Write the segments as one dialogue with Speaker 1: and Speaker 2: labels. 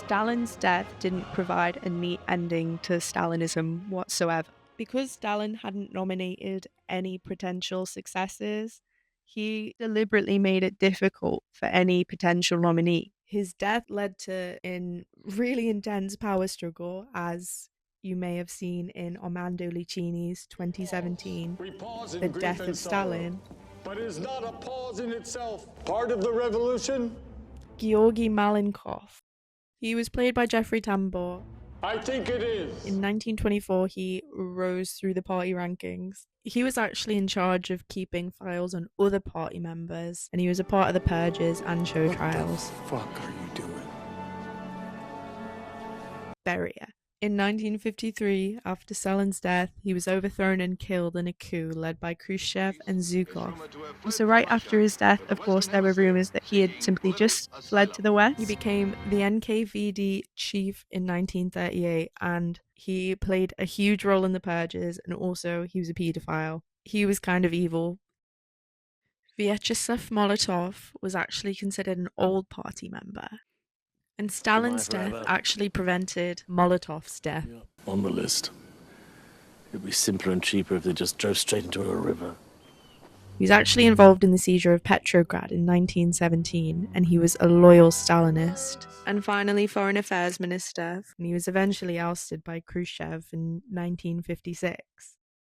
Speaker 1: Stalin's death didn't provide a neat ending to Stalinism whatsoever. Because Stalin hadn't nominated any potential successors, he deliberately made it difficult for any potential nominee. His death led to a really intense power struggle, as you may have seen in Armando Licini's 2017 The Death of Stalin.
Speaker 2: But is not a pause in itself part of the revolution?
Speaker 1: Georgy Malenkov. He was played by Jeffrey Tambor.
Speaker 2: I think it is.
Speaker 1: In 1924, he rose through the party rankings. He was actually in charge of keeping files on other party members, and he was a part of the purges and show trials.
Speaker 2: What the fuck are you doing?
Speaker 1: Beria. In 1953, after Stalin's death, he was overthrown and killed in a coup led by Khrushchev and Zhukov. So right after his death, of course, there were rumors that he had simply just fled to the west. He became the NKVD chief in 1938, and he played a huge role in the purges, and also he was a paedophile. He was kind of evil. Vyacheslav Molotov was actually considered an old party member. And Stalin's death actually prevented Molotov's death.
Speaker 3: Yeah, on the list. It'd be simpler and cheaper if they just drove straight into a river.
Speaker 1: He was actually involved in the seizure of Petrograd in 1917, and he was a loyal Stalinist. And finally, Foreign Affairs Minister, and he was eventually ousted by Khrushchev in 1956.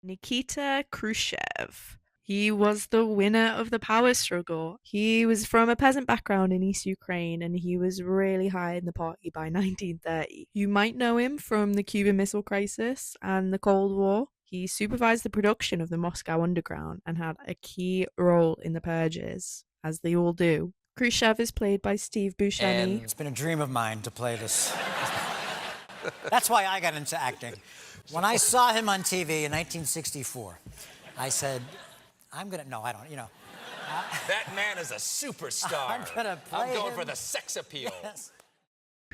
Speaker 1: Nikita Khrushchev. He was the winner of the power struggle. He was from a peasant background in East Ukraine, and he was really high in the party by 1930. You might know him from the Cuban Missile Crisis and the Cold War. He supervised the production of the Moscow Underground and had a key role in the purges, as they all do. Khrushchev is played by Steve Buscemi.
Speaker 4: And it's been a dream of mine to play this. That's why I got into acting. When I saw him on TV in 1964, I said, I'm going to, no, I don't, you know.
Speaker 5: That man is a superstar.
Speaker 4: I'm
Speaker 5: going for the sex appeal.
Speaker 4: Yes.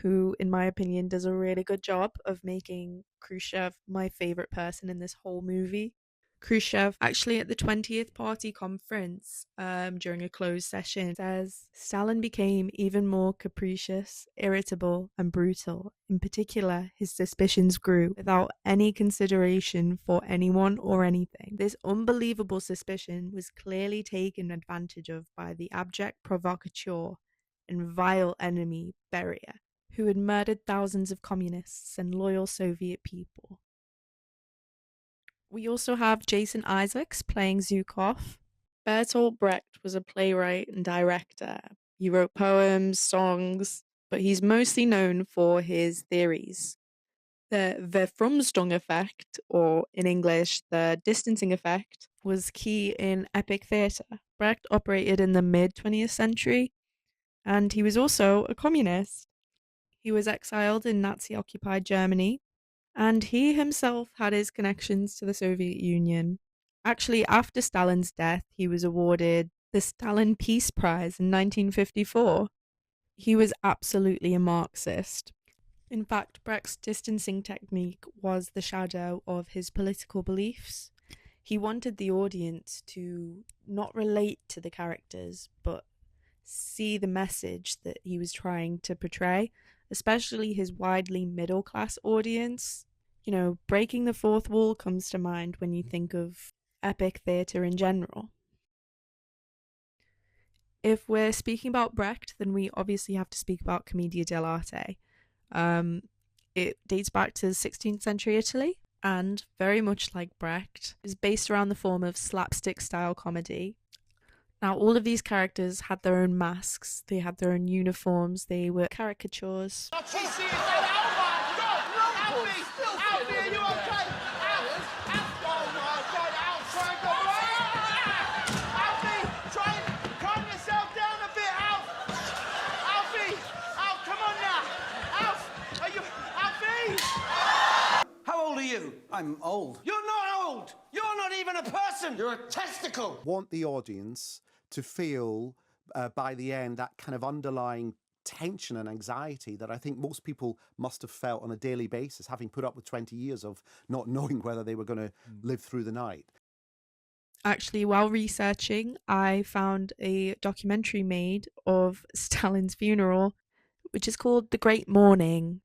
Speaker 1: Who, in my opinion, does a really good job of making Khrushchev my favorite person in this whole movie. Khrushchev, actually at the 20th Party Conference, during a closed session, says Stalin became even more capricious, irritable, and brutal. In particular, his suspicions grew without any consideration for anyone or anything. This unbelievable suspicion was clearly taken advantage of by the abject provocateur and vile enemy Beria, who had murdered thousands of communists and loyal Soviet people. We also have Jason Isaacs playing Zhukov. Bertolt Brecht was a playwright and director. He wrote poems, songs, but he's mostly known for his theories. The Verfremdung effect, or in English, the distancing effect, was key in epic theatre. Brecht operated in the mid-20th century, and he was also a communist. He was exiled in Nazi-occupied Germany, and he himself had his connections to the Soviet Union. Actually, after Stalin's death, he was awarded the Stalin Peace Prize in 1954. He was absolutely a Marxist. In fact, Brecht's distancing technique was the shadow of his political beliefs. He wanted the audience to not relate to the characters, but see the message that he was trying to portray, especially his widely middle-class audience. You know, breaking the fourth wall comes to mind when you think of epic theatre in general. If we're speaking about Brecht, then we obviously have to speak about Commedia dell'arte. It dates back to 16th century Italy, and very much like Brecht, is based around the form of slapstick-style comedy. Now, all of these characters had their own masks, they had their own uniforms, they were caricatures.
Speaker 6: I'm old. You're not old! You're not even a person! You're a testicle!
Speaker 7: Want the audience to feel, by the end, that kind of underlying tension and anxiety that I think most people must have felt on a daily basis, having put up with 20 years of not knowing whether they were going to live through the night.
Speaker 1: Actually, while researching, I found a documentary made of Stalin's funeral, which is called The Great Mourning.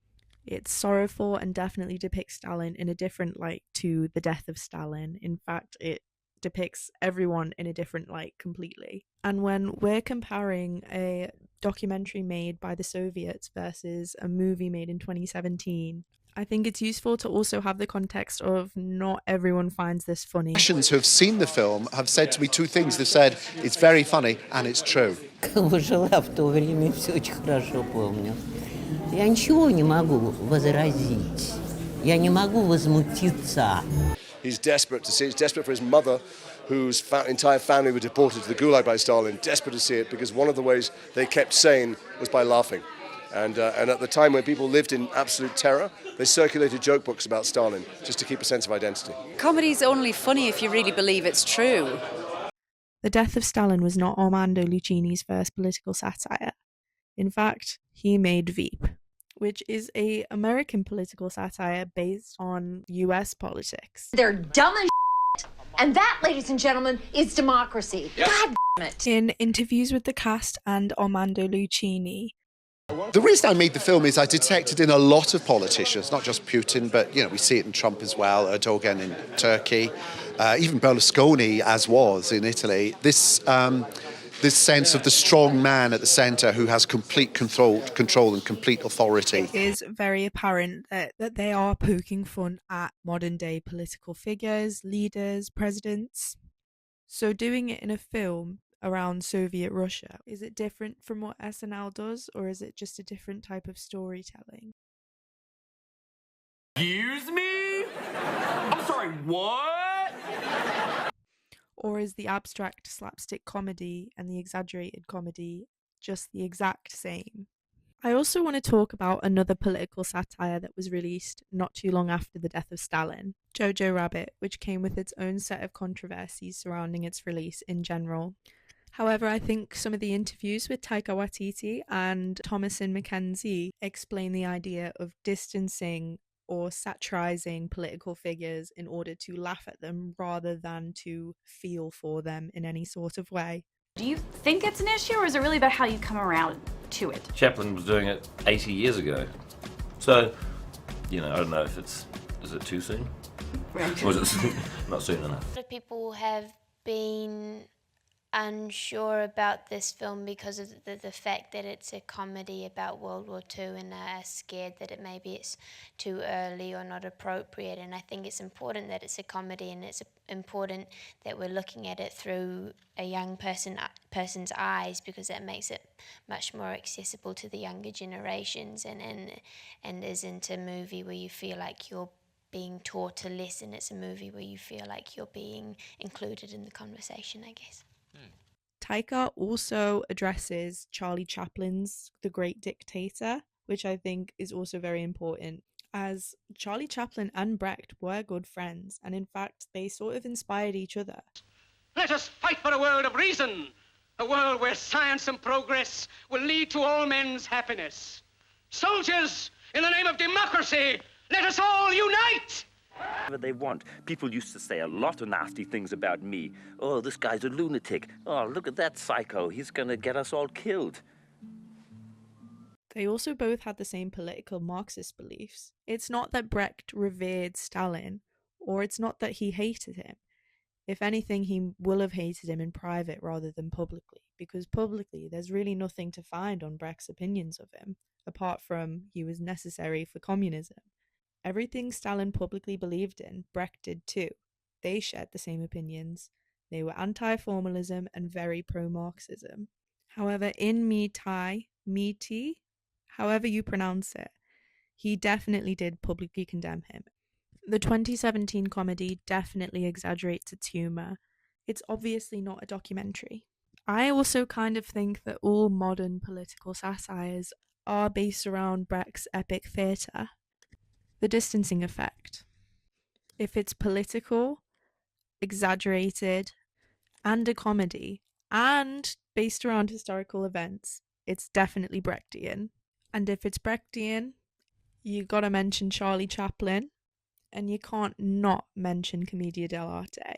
Speaker 1: It's sorrowful and definitely depicts Stalin in a different light to the death of Stalin. In fact, it depicts everyone in a different light completely. And when we're comparing a documentary made by the Soviets versus a movie made in 2017, I think it's useful to also have the context of not everyone finds this funny.
Speaker 8: Russians who have seen the film have said to me two things. They've said, it's very funny and it's true.
Speaker 9: Жила в то время, все очень хорошо помню. Я ничего не могу возразить. Я не могу возмутиться.
Speaker 10: He's desperate to see it. He's desperate for his mother, whose entire family were deported to the Gulag by Stalin, desperate to see it because one of the ways they kept sane was by laughing. And at the time when people lived in absolute terror, they circulated joke books about Stalin just to keep a sense of identity.
Speaker 11: Comedy's only funny if you really believe it's true.
Speaker 1: The Death of Stalin was not Armando Lucchini's first political satire. In fact, he made Veep, which is an American political satire based on US politics.
Speaker 12: They're dumb as shit. And that, ladies and gentlemen, is democracy. Yep. God damn it.
Speaker 1: In interviews with the cast and Armando Lucchini,
Speaker 8: the reason I made the film is I detected in a lot of politicians, not just Putin, but we see it in Trump as well, Erdogan in Turkey, even Berlusconi as was in Italy, this sense of the strong man at the centre who has complete control and complete authority.
Speaker 1: It is very apparent that they are poking fun at modern day political figures, leaders, presidents. So doing it in a film around Soviet Russia, is it different from what SNL does, or is it just a different type of storytelling?
Speaker 6: Excuse me? I'm sorry, what?
Speaker 1: Or is the abstract slapstick comedy and the exaggerated comedy just the exact same? I also want to talk about another political satire that was released not too long after the death of Stalin, Jojo Rabbit, which came with its own set of controversies surrounding its release in general. However, I think some of the interviews with Taika Waititi and Thomasin McKenzie explain the idea of distancing or satirizing political figures in order to laugh at them rather than to feel for them in any sort of way.
Speaker 13: Do you think it's an issue, or is it really about how you come around to it?
Speaker 14: Chaplin was doing it 80 years ago. So, I don't know if is it too soon?
Speaker 13: Right.
Speaker 14: Or is it not soon enough?
Speaker 15: A lot of people have been unsure about this film because of the fact that it's a comedy about World War II and are scared that maybe it's too early or not appropriate. And I think it's important that it's a comedy, and it's important that we're looking at it through a young person's eyes, because that makes it much more accessible to the younger generations, and isn't a movie where you feel like you're being taught to listen. It's a movie where you feel like you're being included in the conversation, I guess.
Speaker 1: Taika also addresses Charlie Chaplin's The Great Dictator, which I think is also very important, as Charlie Chaplin and Brecht were good friends, and in fact they sort of inspired each other.
Speaker 16: Let us fight for a world of reason, a world where science and progress will lead to all men's happiness. Soldiers, in the name of democracy, let us all unite!
Speaker 17: Whatever they want. People used to say a lot of nasty things about me. Oh, this guy's a lunatic. Oh, look at that psycho. He's going to get us all killed.
Speaker 1: They also both had the same political Marxist beliefs. It's not that Brecht revered Stalin, or it's not that he hated him. If anything, he will have hated him in private rather than publicly, because publicly there's really nothing to find on Brecht's opinions of him, apart from he was necessary for communism. Everything Stalin publicly believed in, Brecht did too. They shared the same opinions. They were anti-formalism and very pro-Marxism. However, in Meaty, however you pronounce it, he definitely did publicly condemn him. The 2017 comedy definitely exaggerates its humour. It's obviously not a documentary. I also kind of think that all modern political satires are based around Brecht's epic theatre. The distancing effect. If it's political, exaggerated, and a comedy, and based around historical events, it's definitely Brechtian. And if it's Brechtian, you gotta mention Charlie Chaplin, and you can't not mention Commedia dell'arte.